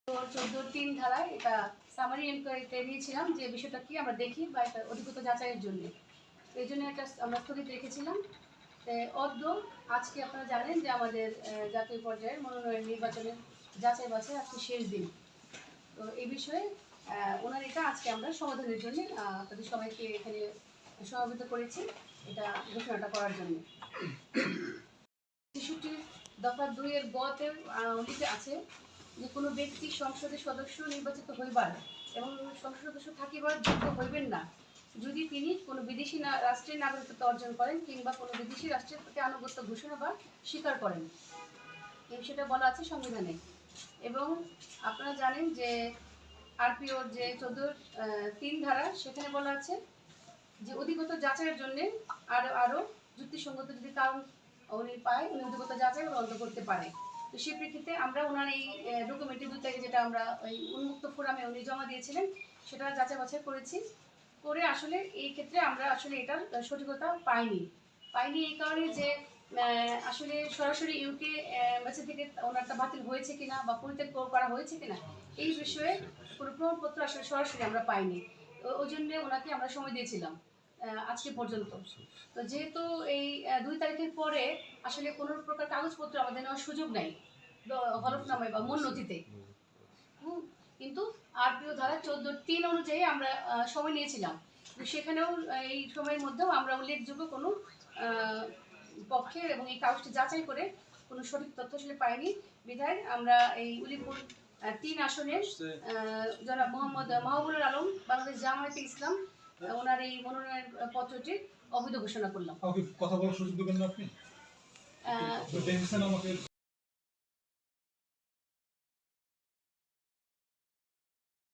14(3) ধারায় এটা সামারি এনকোয়ারিতে নিয়েছিলাম যে বিষয়টা কি আমরা দেখি বা একটা অধিকতর যাচাইয়ের জন্য এই জন্য একটা আমরা স্থগিত রেখেছিলাম। আজকে আপনারা জানেন যে আমাদের জাতীয় পর্যায়ের মনোনয়ন নির্বাচনের যাচাই বাছাই আজকে শেষ দিন। তো এই বিষয়ে ওনার এটা আজকে আমরা সমাধানের জন্য আপনাদের সবাইকে এখানে সমবেত করেছি এটা ঘোষণাটা করার জন্য। ৬৬ দফা ২ এর গ-তে উল্লেখ আছে যে কোনো ব্যক্তি সংসদের সদস্য নির্বাচিত হইবার এবং সংসদ সদস্য থাকিবার যোগ্য হইবেন না যদি তিনি কোনো বিদেশি রাষ্ট্রের নাগরিকত্ব অর্জন করেন কিংবা কোনো বিদেশি রাষ্ট্রের প্রতি আনুগত্য ঘোষণা বা স্বীকার করেন। এই বিষয়টা বলা আছে সংবিধানে। এবং আপনারা জানেন যে আরপিওর যে 14(3) ধারা সেখানে বলা আছে যে অধিকতর যাচাইয়ের জন্য আরও যুক্তিসঙ্গত যদি কারণ উনি পায় উনি অধিকতর যাচাই বন্ধ করতে পারে। তো সেই প্রেক্ষিতে আমরা ওনার এই ডকুমেন্টটি 2 তারিখে যেটা আমরা ওই উন্মুক্ত ফোরামে উনি জমা দিয়েছিলেন সেটা যাচাই বাছাই করেছি করে আসলে এই ক্ষেত্রে আমরা আসলে এটার সঠিকতা পাইনি এই কারণে যে আসলে সরাসরি ইউকে এমবাসি থেকে ওনারটা বাতিল হয়েছে কিনা বা পরিত্যাগ করা হয়েছে কিনা এই বিষয়ে কোনো প্রমাণপত্র আসলে সরাসরি আমরা পাইনি। ওই জন্য ওনাকে আমরা সময় দিয়েছিলাম আজকে পর্যন্ত। তো যেহেতু এই 2 তারিখের পরে আসলে কোনো প্রকার কাগজপত্র আমাদের নেওয়ার সুযোগ নাই হলফনামায় বা মূল নথিতে, কিন্তু আরপিও ধারা 14(3) অনুযায়ী আমরা সময় নিয়েছিলাম। সেখানেও এই সময়ের মধ্যেও আমরা উল্লেখযোগ্য কোনো পক্ষে এবং এই কাগজটি যাচাই করে কোনো সঠিক তথ্য আসলে পাইনি বিধায় আমরা এই উলিপুর 3 আসনের জনাব মোহাম্মদ মাহবুবুল আলম বাংলাদেশ জামায়াতে ইসলাম ওনার এই মনোনয়ন পত্রটি অবৈধ ঘোষণা করলাম। কথা বলার সুযোগ দেবেন না আপনি?